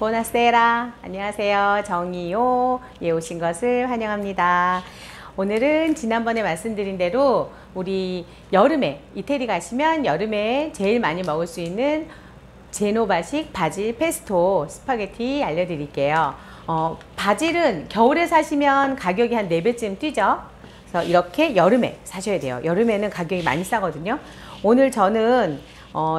보나세라. 안녕하세요. 정이요. 예, 오신 것을 환영합니다. 오늘은 지난번에 말씀드린 대로 우리 여름에 이태리 가시면 여름에 제일 많이 먹을 수 있는 제노바식 바질 페스토 스파게티 알려드릴게요. 바질은 겨울에 사시면 가격이 한 4배쯤 뛰죠. 그래서 이렇게 여름에 사셔야 돼요. 여름에는 가격이 많이 싸거든요. 오늘 저는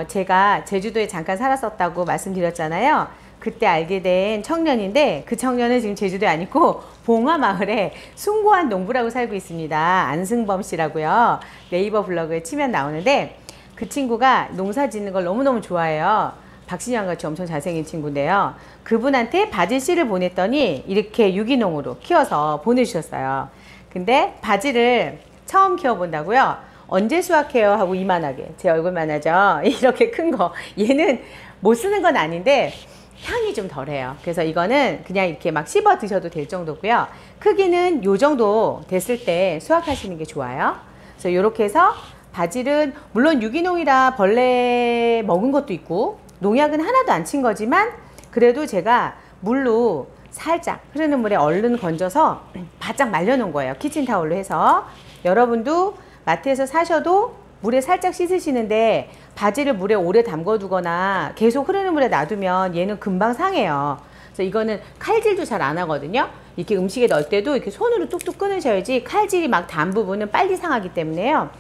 제가 제주도에 잠깐 살았었다고 말씀드렸잖아요. 그때 알게 된 청년인데 그 청년은 지금 제주도에 아니고 봉화마을에 숭고한 농부라고 살고 있습니다. 안승범 씨라고요. 네이버 블로그에 치면 나오는데 그 친구가 농사 짓는 걸 너무너무 좋아해요. 박신영 같이 엄청 잘생긴 친구인데요. 그분한테 바질 씨를 보냈더니 이렇게 유기농으로 키워서 보내주셨어요. 근데 바질을 처음 키워본다고요? 언제 수확해요? 하고 이만하게, 제 얼굴만 하죠. 이렇게 큰 거. 얘는 못 쓰는 건 아닌데 향이 좀 덜해요. 그래서 이거는 그냥 이렇게 막 씹어 드셔도 될 정도고요. 크기는 요 정도 됐을 때 수확하시는 게 좋아요. 그래서 이렇게 해서 바질은 물론 유기농이라 벌레 먹은 것도 있고 농약은 하나도 안 친 거지만 그래도 제가 물로 살짝 흐르는 물에 얼른 건져서 바짝 말려 놓은 거예요. 키친타올로 해서. 여러분도 마트에서 사셔도 물에 살짝 씻으시는데 바질을 물에 오래 담궈 두거나 계속 흐르는 물에 놔두면 얘는 금방 상해요. 그래서 이거는 칼질도 잘 안 하거든요. 이렇게 음식에 넣을 때도 이렇게 손으로 뚝뚝 끊으셔야지 칼질이 막 단 부분은 빨리 상하기 때문에요.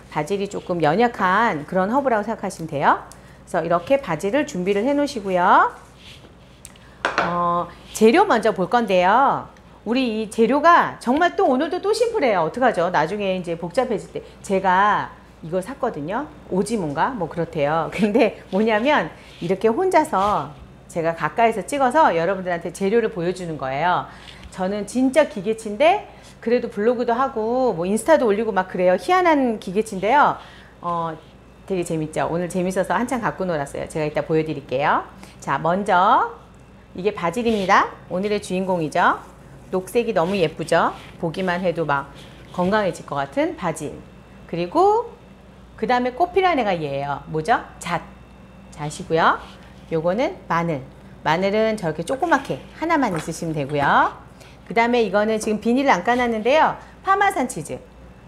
바질이 조금 연약한 그런 허브라고 생각하시면 돼요. 그래서 이렇게 바질을 준비를 해 놓으시고요. 재료 먼저 볼 건데요. 우리 이 재료가 정말 또 오늘도 또 심플해요. 어떡하죠? 나중에 이제 복잡해질 때 제가 이거 샀거든요. 오지문가? 뭐 그렇대요. 근데 뭐냐면 이렇게 혼자서 제가 가까이서 찍어서 여러분들한테 재료를 보여주는 거예요. 저는 진짜 기계치인데 그래도 블로그도 하고 뭐 인스타도 올리고 막 그래요. 희한한 기계치인데요. 되게 재밌죠? 오늘 재밌어서 한참 갖고 놀았어요. 제가 이따 보여드릴게요. 자, 먼저 이게 바질입니다. 오늘의 주인공이죠. 녹색이 너무 예쁘죠? 보기만 해도 막 건강해질 것 같은 바질. 그리고 그 다음에 꼭 필요한 애가 얘예요. 뭐죠? 잣이고요. 요거는 마늘. 마늘은 저렇게 조그맣게 하나만 있으시면 되고요. 그 다음에 이거는 지금 비닐을 안 까놨는데요. 파마산 치즈.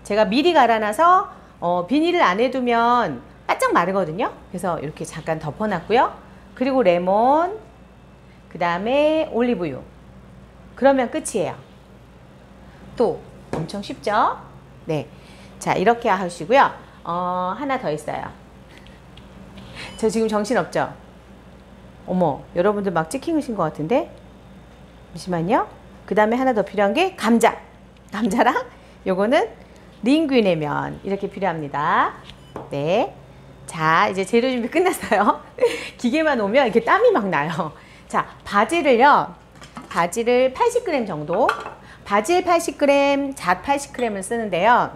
제가 미리 갈아놔서 비닐을 안 해두면 바짝 마르거든요. 그래서 이렇게 잠깐 덮어놨고요. 그리고 레몬, 그 다음에 올리브유. 그러면 끝이에요. 또 엄청 쉽죠? 네. 자, 이렇게 하시고요. 하나 더 있어요. 저 지금 정신없죠? 어머, 여러분들 막 찍히신 것 같은데? 잠시만요. 그 다음에 하나 더 필요한 게 감자. 감자랑 요거는 링귀네 면 이렇게 필요합니다. 네. 자, 이제 재료 준비 끝났어요. 기계만 오면 이렇게 땀이 막 나요. 자, 바질을요. 바질을 80g 정도. 바질 80g, 잣 80g을 쓰는데요.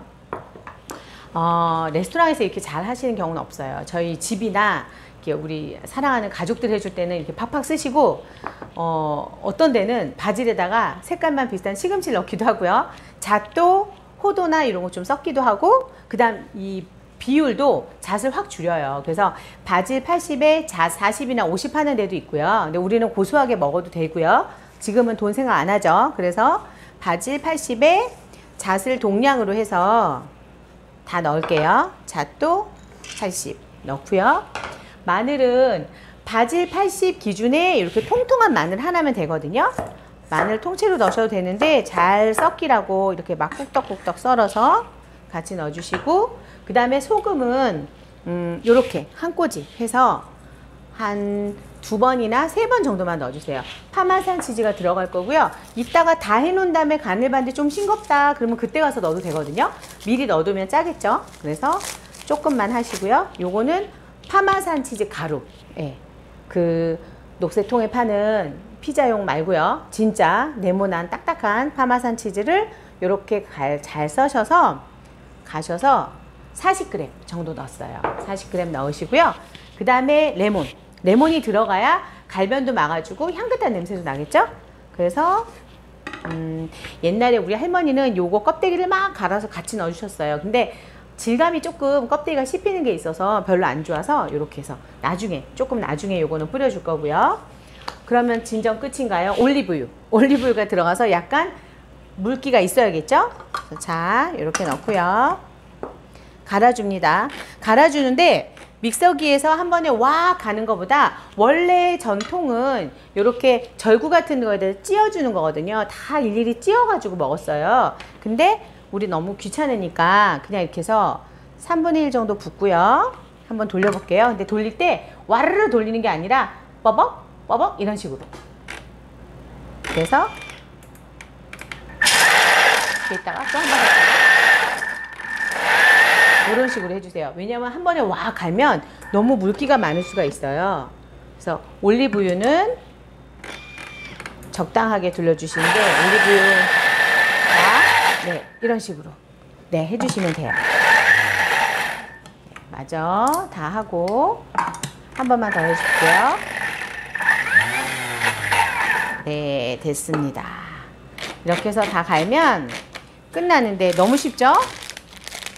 레스토랑에서 이렇게 잘 하시는 경우는 없어요. 저희 집이나 이렇게 우리 사랑하는 가족들 해줄 때는 이렇게 팍팍 쓰시고, 어떤 데는 바질에다가 색깔만 비슷한 시금치를 넣기도 하고요. 잣도 호도나 이런 거 좀 섞기도 하고, 그 다음 이 비율도 잣을 확 줄여요. 그래서 바질 80에 잣 40이나 50 하는 데도 있고요. 근데 우리는 고소하게 먹어도 되고요. 지금은 돈 생각 안 하죠. 그래서 바질 80에 잣을 동량으로 해서 다 넣을게요. 잣도 80 넣고요. 마늘은 바질 80 기준에 이렇게 통통한 마늘 하나면 되거든요. 마늘 통째로 넣으셔도 되는데 잘 섞이라고 이렇게 막 꾹떡꾹떡 썰어서 같이 넣어주시고, 그 다음에 소금은 요렇게 한 꼬집 해서 한 2번이나 3번 정도만 넣어주세요. 파마산 치즈가 들어갈 거고요. 이따가 다 해놓은 다음에 간을 봤는데 좀 싱겁다 그러면 그때 가서 넣어도 되거든요. 미리 넣어두면 짜겠죠. 그래서 조금만 하시고요. 요거는 파마산 치즈 가루. 예. 그 녹색 통에 파는 피자용 말고요. 진짜 네모난 딱딱한 파마산 치즈를 요렇게 잘 써셔서 가셔서 40g 정도 넣었어요. 40g 넣으시고요. 그 다음에 레몬이 들어가야 갈변도 막아주고 향긋한 냄새도 나겠죠? 그래서 옛날에 우리 할머니는 요거 껍데기를 막 갈아서 같이 넣어주셨어요. 근데 질감이 조금 껍데기가 씹히는 게 있어서 별로 안 좋아서 이렇게 해서 나중에 요거는 뿌려줄 거고요. 그러면 진정 끝인가요? 올리브유. 올리브유가 들어가서 약간 물기가 있어야겠죠? 자, 이렇게 넣고요. 갈아줍니다. 갈아주는데 믹서기에서 한 번에 와 가는 것보다 원래 전통은 이렇게 절구 같은 거에다 찧어주는 거거든요. 다 일일이 찧어가지고 먹었어요. 근데 우리 너무 귀찮으니까 그냥 이렇게 해서 3분의 1 정도 붓고요. 한번 돌려볼게요. 근데 돌릴 때 와르르 돌리는 게 아니라 뻐벅 뻐벅 이런 식으로. 그래서 이따가 또 한 번 할게요. 이런 식으로 해주세요. 왜냐면 한 번에 와 갈면 너무 물기가 많을 수가 있어요. 그래서 올리브유는 적당하게 둘러주시는데 올리브유가 네, 이런 식으로 네 해주시면 돼요. 맞아. 다 하고 한 번만 더 해줄게요. 네, 됐습니다. 이렇게 해서 다 갈면 끝나는데 너무 쉽죠?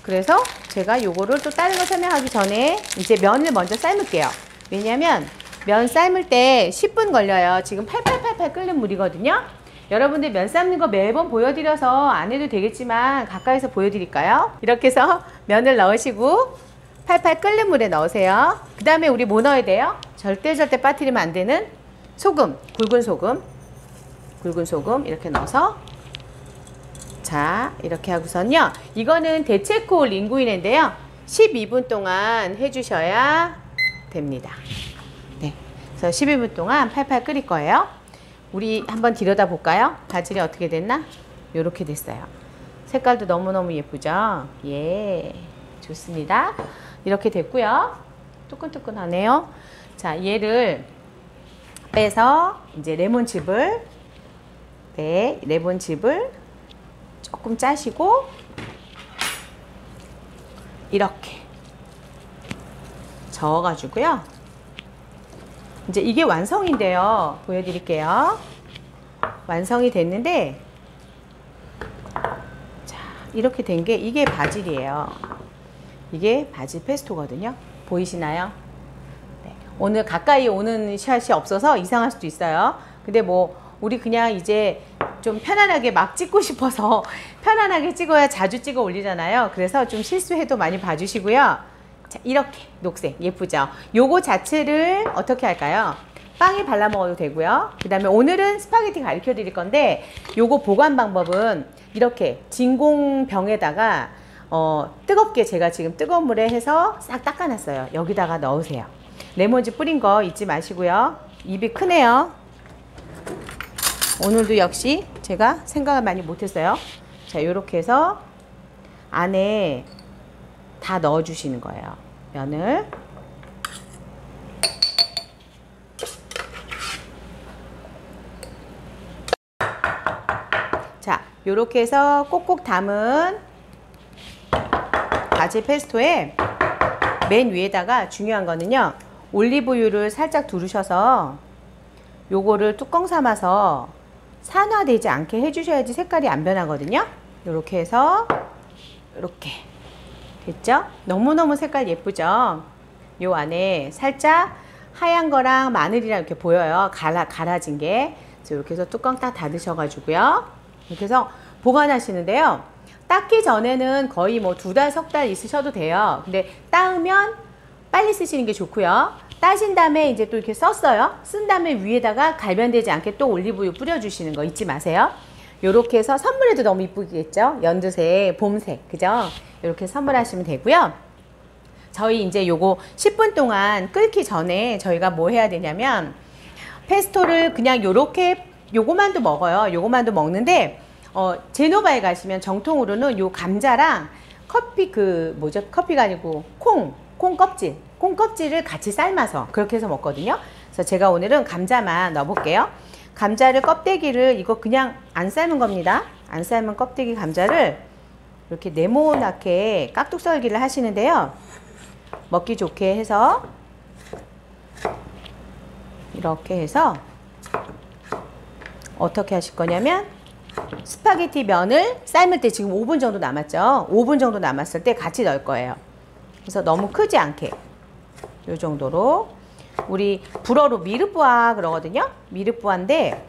그래서 제가 요거를 또 다른 거 설명하기 전에 이제 면을 먼저 삶을게요. 왜냐면 면 삶을 때 10분 걸려요. 지금 팔팔팔팔 끓는 물이거든요. 여러분들 면 삶는 거 매번 보여드려서 안 해도 되겠지만 가까이서 보여드릴까요? 이렇게 해서 면을 넣으시고 팔팔 끓는 물에 넣으세요. 그 다음에 우리 뭐 넣어야 돼요? 절대 빠뜨리면 안 되는 소금, 굵은 소금 이렇게 넣어서 자, 이렇게 하고선요. 이거는 데체코 링구이네인데요. 12분 동안 해주셔야 됩니다. 네, 그래서 12분 동안 팔팔 끓일 거예요. 우리 한번 들여다 볼까요? 바질이 어떻게 됐나? 요렇게 됐어요. 색깔도 너무너무 예쁘죠? 예, 좋습니다. 이렇게 됐고요. 뜨끈뜨끈하네요. 자, 얘를 빼서 이제 레몬즙을 네, 레몬즙을 조금 짜시고 이렇게 저어가지고요. 이제 이게 완성인데요. 보여드릴게요. 완성이 됐는데 자, 이렇게 된 게 이게 바질이에요. 이게 바질 페스토거든요. 보이시나요? 네. 오늘 가까이 오는 샷이 없어서 이상할 수도 있어요. 근데 뭐 우리 그냥 이제 좀 편안하게 막 찍고 싶어서 편안하게 찍어야 자주 찍어 올리잖아요. 그래서 좀 실수해도 많이 봐주시고요. 자, 이렇게 녹색 예쁘죠? 요거 자체를 어떻게 할까요? 빵에 발라 먹어도 되고요. 그 다음에 오늘은 스파게티 가르쳐 드릴 건데 요거 보관 방법은 이렇게 진공병에다가 뜨겁게 제가 지금 뜨거운 물에 해서 싹 닦아놨어요. 여기다가 넣으세요. 레몬즙 뿌린 거 잊지 마시고요. 입이 크네요. 오늘도 역시 제가 생각을 많이 못했어요. 자, 요렇게 해서 안에 다 넣어주시는 거예요. 면을. 자, 요렇게 해서 꼭꼭 담은 바질 페스토에 맨 위에다가 중요한 거는요. 올리브유를 살짝 두르셔서 요거를 뚜껑 삼아서 산화되지 않게 해주셔야지 색깔이 안 변하거든요. 이렇게 해서 이렇게 됐죠? 너무너무 색깔 예쁘죠? 요 안에 살짝 하얀 거랑 마늘이랑 이렇게 보여요. 갈아진 게. 그래서 이렇게 해서 뚜껑 딱 닫으셔가지고요. 이렇게 해서 보관하시는데요. 닦기 전에는 거의 뭐 2달, 3달 있으셔도 돼요. 근데 따으면 빨리 쓰시는 게 좋고요. 따신 다음에 이제 또 이렇게 썼어요. 쓴 다음에 위에다가 갈변되지 않게 또 올리브유 뿌려주시는 거 잊지 마세요. 요렇게 해서 선물해도 너무 이쁘겠죠? 연두색, 봄색, 그죠? 요렇게 선물하시면 되고요. 저희 이제 요거 10분 동안 끓기 전에 저희가 뭐 해야 되냐면 페스토를 그냥 요렇게 요거만도 먹어요. 요거만도 먹는데 제노바에 가시면 정통으로는 요 감자랑 커피 커피가 아니고 콩 껍질을 같이 삶아서 그렇게 해서 먹거든요. 그래서 제가 오늘은 감자만 넣어볼게요. 감자를 껍데기를 이거 그냥 안 삶은 겁니다. 안 삶은 껍데기 감자를 이렇게 네모나게 깍둑썰기를 하시는데요. 먹기 좋게 해서 이렇게 해서 어떻게 하실 거냐면 스파게티 면을 삶을 때 지금 5분 정도 남았죠. 5분 정도 남았을 때 같이 넣을 거예요. 그래서 너무 크지 않게 이 정도로 우리 불어로 미르부아 그러거든요. 미르부아인데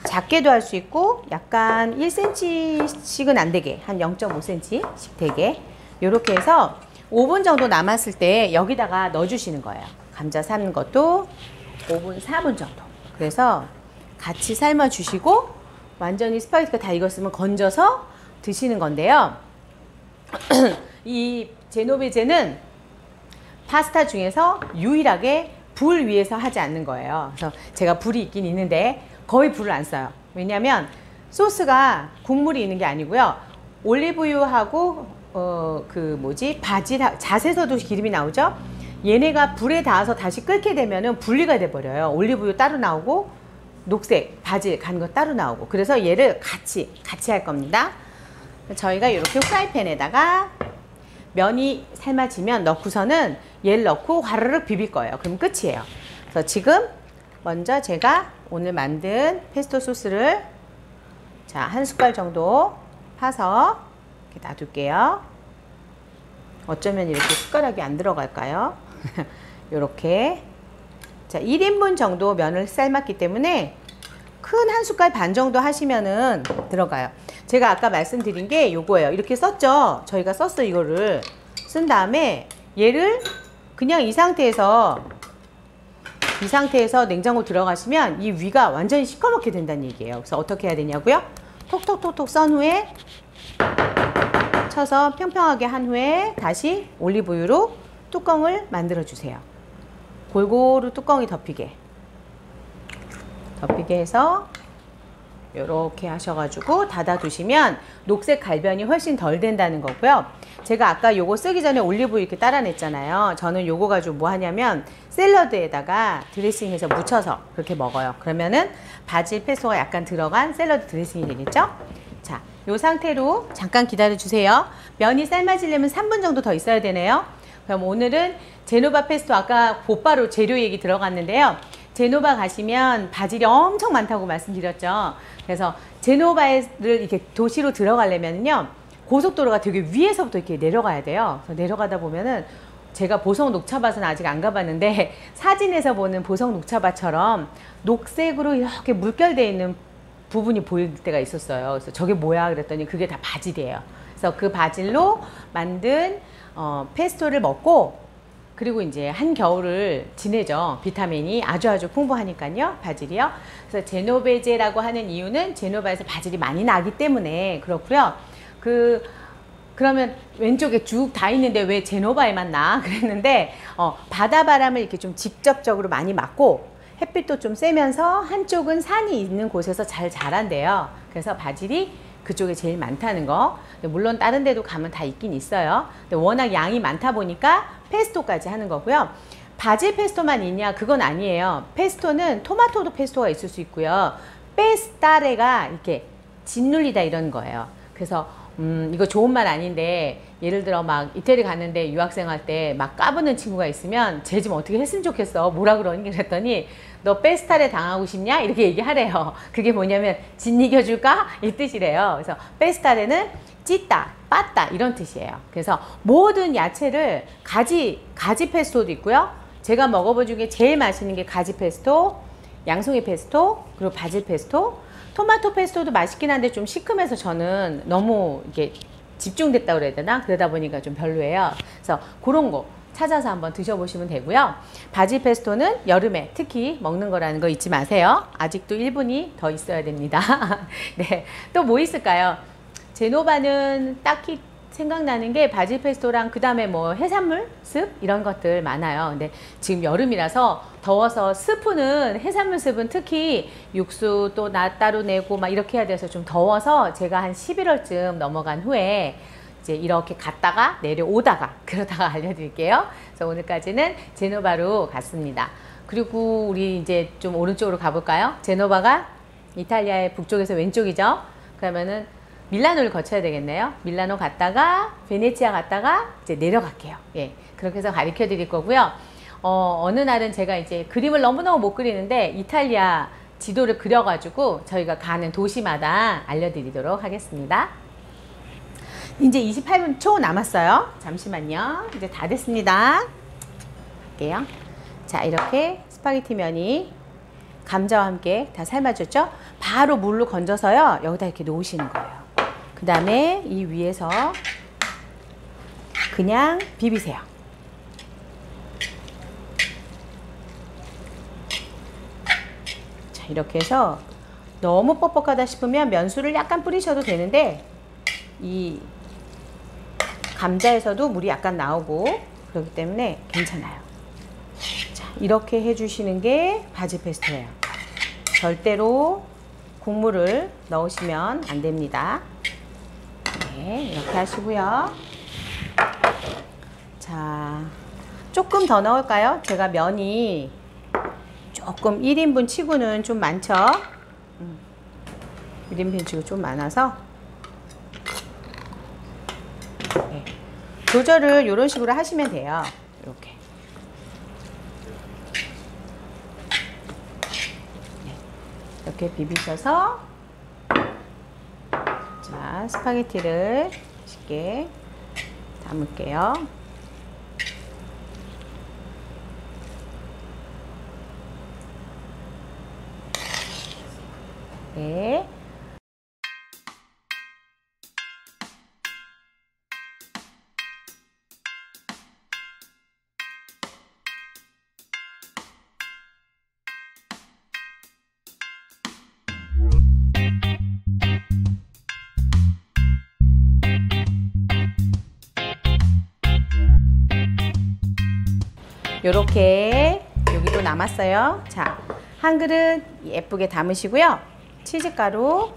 작게도 할 수 있고 약간 1cm씩은 안 되게 한 0.5cm씩 되게 요렇게 해서 5분 정도 남았을 때 여기다가 넣어주시는 거예요. 감자 삶는 것도 5분, 4분 정도. 그래서 같이 삶아 주시고 완전히 스파게티가 다 익었으면 건져서 드시는 건데요. 이 제노베제는 파스타 중에서 유일하게 불 위에서 하지 않는 거예요. 그래서 제가 불이 있긴 있는데 거의 불을 안 써요. 왜냐하면 소스가 국물이 있는 게 아니고요. 올리브유하고 바질, 잣에서도 기름이 나오죠. 얘네가 불에 닿아서 다시 끓게 되면은 분리가 돼 버려요. 올리브유 따로 나오고 녹색 바질 간 거 따로 나오고. 그래서 얘를 같이 할 겁니다. 저희가 이렇게 후라이팬에다가 면이 삶아지면 넣고서는 얘를 넣고 화르륵 비빌 거예요. 그럼 끝이에요. 그래서 지금 먼저 제가 오늘 만든 페스토 소스를 자, 한 숟갈 정도 파서 이렇게 놔둘게요. 어쩌면 이렇게 숟가락이 안 들어갈까요? 이렇게 자, 1인분 정도 면을 삶았기 때문에 큰 한 숟갈 반 정도 하시면은 들어가요. 제가 아까 말씀드린 게 요거예요. 이렇게 썼죠? 저희가 썼어. 이거를 쓴 다음에 얘를 그냥 이 상태에서 냉장고 들어가시면 이 위가 완전히 시커멓게 된다는 얘기예요. 그래서 어떻게 해야 되냐고요? 톡톡톡톡 썬 후에 쳐서 평평하게 한 후에 다시 올리브유로 뚜껑을 만들어 주세요. 골고루 뚜껑이 덮이게 해서 이렇게 하셔가지고 닫아 두시면 녹색 갈변이 훨씬 덜 된다는 거고요. 제가 아까 요거 쓰기 전에 올리브유 이렇게 따라냈잖아요. 저는 요거 가지고 뭐 하냐면 샐러드에다가 드레싱해서 묻혀서 그렇게 먹어요. 그러면은 바질 페스토가 약간 들어간 샐러드 드레싱이 되겠죠? 자, 요 상태로 잠깐 기다려 주세요. 면이 삶아지려면 3분 정도 더 있어야 되네요. 그럼 오늘은 제노바 페스토, 아까 곧바로 재료 얘기 들어갔는데요. 제노바 가시면 바질이 엄청 많다고 말씀드렸죠. 그래서 제노바를 이렇게 도시로 들어가려면요, 고속도로가 되게 위에서부터 이렇게 내려가야 돼요. 그래서 내려가다 보면은 제가 보석 녹차밭은 아직 안 가봤는데 사진에서 보는 보석 녹차밭처럼 녹색으로 이렇게 물결되어 있는 부분이 보일 때가 있었어요. 그래서 저게 뭐야 그랬더니 그게 다 바질이에요. 그래서 그 바질로 만든 페스토를 먹고, 그리고 이제 한겨울을 지내죠. 비타민이 아주 풍부하니까요. 바질이요. 그래서 제노베제라고 하는 이유는 제노바에서 바질이 많이 나기 때문에 그렇고요. 그러면 왼쪽에 쭉 다 있는데 왜 제노바에만 나? 그랬는데 바다 바람을 이렇게 좀 직접적으로 많이 맞고 햇빛도 좀 쐬면서 한쪽은 산이 있는 곳에서 잘 자란대요. 그래서 바질이 그쪽에 제일 많다는 거. 물론 다른 데도 가면 다 있긴 있어요. 근데 워낙 양이 많다 보니까 페스토까지 하는 거고요. 바질 페스토만 있냐? 그건 아니에요. 페스토는 토마토도 페스토가 있을 수 있고요. 페스타레가 이렇게 짓눌리다 이런 거예요. 그래서 이거 좋은 말 아닌데 예를 들어 막 이태리 갔는데 유학생 할 때 막 까부는 친구가 있으면 쟤 좀 어떻게 했으면 좋겠어. 뭐라 그러니? 그랬더니 너 페스타레 당하고 싶냐? 이렇게 얘기하래요. 그게 뭐냐면 짓이겨줄까? 이 뜻이래요. 그래서 페스타레는 찢다, 빻다 이런 뜻이에요. 그래서 모든 야채를 가지 페스토도 있고요. 제가 먹어본 중에 제일 맛있는 게 가지 페스토, 양송이 페스토, 그리고 바질 페스토. 토마토 페스토도 맛있긴 한데 좀 시큼해서 저는 너무 이게 집중됐다 그래야 되나? 그러다 보니까 좀 별로예요. 그래서 그런 거 찾아서 한번 드셔보시면 되고요. 바질 페스토는 여름에 특히 먹는 거라는 거 잊지 마세요. 아직도 1분이 더 있어야 됩니다. 네, 또 뭐 있을까요? 제노바는 딱히 생각나는 게 바질 페스토랑 그 다음에 뭐 해산물 습 이런 것들 많아요. 근데 지금 여름이라서 더워서 스프는 해산물 습은 특히 육수 또 따로 내고 막 이렇게 해야 돼서 좀 더워서 제가 한 11월쯤 넘어간 후에 이제 이렇게 갔다가 내려오다가 그러다가 알려드릴게요. 그래서 오늘까지는 제노바로 갔습니다. 그리고 우리 이제 좀 오른쪽으로 가볼까요? 제노바가 이탈리아의 북쪽에서 왼쪽이죠. 그러면은 밀라노를 거쳐야 되겠네요. 밀라노 갔다가 베네치아 갔다가 이제 내려갈게요. 예, 그렇게 해서 가르쳐 드릴 거고요. 어느 날은 제가 이제 그림을 너무너무 못 그리는데 이탈리아 지도를 그려가지고 저희가 가는 도시마다 알려드리도록 하겠습니다. 이제 28분 초 남았어요. 잠시만요. 이제 다 됐습니다. 할게요. 자, 이렇게 스파게티 면이 감자와 함께 다 삶아졌죠? 바로 물로 건져서요, 여기다 이렇게 놓으시는 거예요. 그 다음에 이 위에서 그냥 비비세요. 자, 이렇게 해서 너무 뻑뻑하다 싶으면 면수를 약간 뿌리셔도 되는데, 이 감자에서도 물이 약간 나오고 그렇기 때문에 괜찮아요. 자, 이렇게 해주시는 게 바질 페스토예요. 절대로 국물을 넣으시면 안 됩니다. 네, 이렇게 하시고요. 자, 조금 더 넣을까요? 제가 면이 조금 1인분 치고는 좀 많죠? 1인분 치고 좀 많아서, 네, 조절을 이런 식으로 하시면 돼요. 이렇게. 네, 이렇게 비비셔서, 자, 스파게티를 쉽게 담을게요. 네. 요렇게 여기도 남았어요. 자, 한 그릇 예쁘게 담으시고요. 치즈가루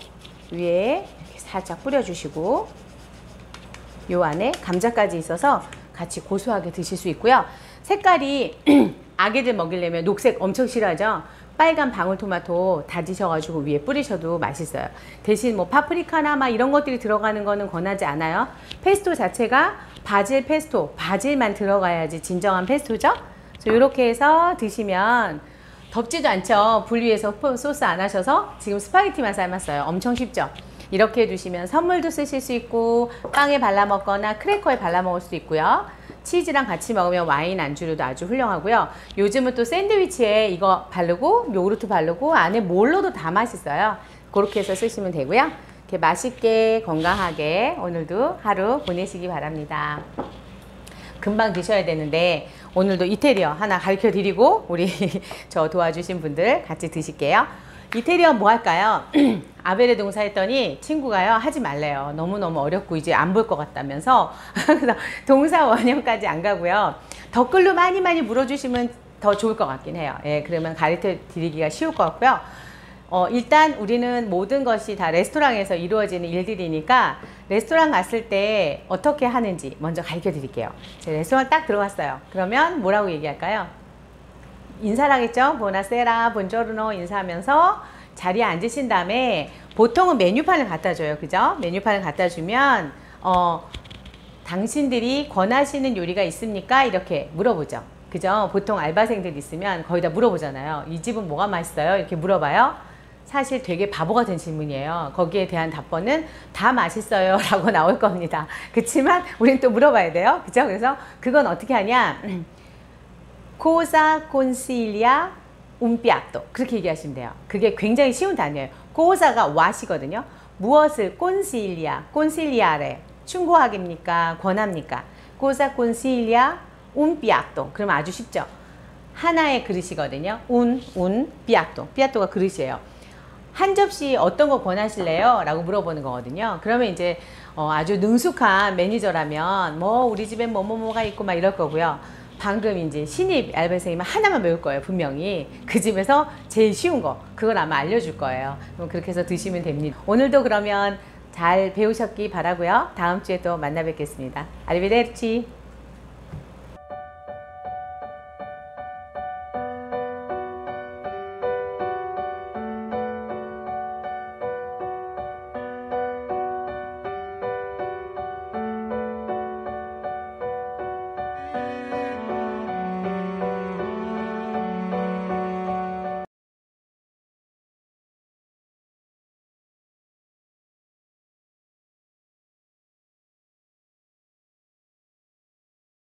위에 이렇게 살짝 뿌려주시고, 요 안에 감자까지 있어서 같이 고소하게 드실 수 있고요. 색깔이 아기들 먹이려면 녹색 엄청 싫어하죠? 빨간 방울토마토 다지셔가지고 위에 뿌리셔도 맛있어요. 대신 뭐 파프리카나 막 이런 것들이 들어가는 거는 권하지 않아요. 페스토 자체가 바질 페스토, 바질만 들어가야지 진정한 페스토죠? 이렇게 해서 드시면 덥지도 않죠. 불 위에서 소스 안 하셔서 지금 스파게티만 삶았어요. 엄청 쉽죠? 이렇게 해두시면 선물도 쓰실 수 있고, 빵에 발라 먹거나 크래커에 발라 먹을 수도 있고요. 치즈랑 같이 먹으면 와인 안주로도 아주 훌륭하고요. 요즘은 또 샌드위치에 이거 바르고 요구르트 바르고 안에 뭘 넣어도 다 맛있어요. 그렇게 해서 쓰시면 되고요. 이렇게 맛있게 건강하게 오늘도 하루 보내시기 바랍니다. 금방 드셔야 되는데 오늘도 이태리어 하나 가르쳐 드리고 우리 저 도와주신 분들 같이 드실게요. 이태리어 뭐 할까요? 아벨의 동사 했더니 친구가요, 하지 말래요. 너무너무 어렵고 이제 안 볼 것 같다면서. 그래서 동사 원형까지 안 가고요. 댓글로 많이 물어주시면 더 좋을 것 같긴 해요. 예, 그러면 가르쳐 드리기가 쉬울 것 같고요. 일단 우리는 모든 것이 다 레스토랑에서 이루어지는 일들이니까 레스토랑 갔을 때 어떻게 하는지 먼저 가르쳐 드릴게요. 제가 레스토랑 딱 들어갔어요. 그러면 뭐라고 얘기할까요? 인사를 하겠죠? 보나세라, 본조르노 인사하면서 자리에 앉으신 다음에 보통은 메뉴판을 갖다 줘요. 그죠? 메뉴판을 갖다 주면 당신들이 권하시는 요리가 있습니까? 이렇게 물어보죠. 그죠? 보통 알바생들 있으면 거의 다 물어보잖아요. 이 집은 뭐가 맛있어요? 이렇게 물어봐요. 사실 되게 바보 같은 질문이에요. 거기에 대한 답변은 다 맛있어요 라고 나올 겁니다. 그렇지만 우린 또 물어봐야 돼요. 그죠? 그래서 그건 어떻게 하냐? Cosa consiglia un piatto. 그렇게 얘기하시면 돼요. 그게 굉장히 쉬운 단어예요. cosa가 what이거든요. 무엇을 consiglia, consigliare. 충고하기입니까? 권합니까? Cosa consiglia un piatto. 그러면 아주 쉽죠. 하나의 그릇이거든요. un piatto. piatto가 그릇이에요. 한 접시 어떤 거 권하실래요? 라고 물어보는 거거든요. 그러면 이제 아주 능숙한 매니저라면 뭐 우리 집엔 뭐가 있고 막 이럴 거고요. 방금 이제 신입 알바생이면 하나만 배울 거예요. 분명히 그 집에서 제일 쉬운 거 그걸 아마 알려줄 거예요. 그럼 그렇게 해서 드시면 됩니다. 오늘도 그러면 잘 배우셨기 바라고요. 다음 주에 또 만나 뵙겠습니다. 아리베데르치.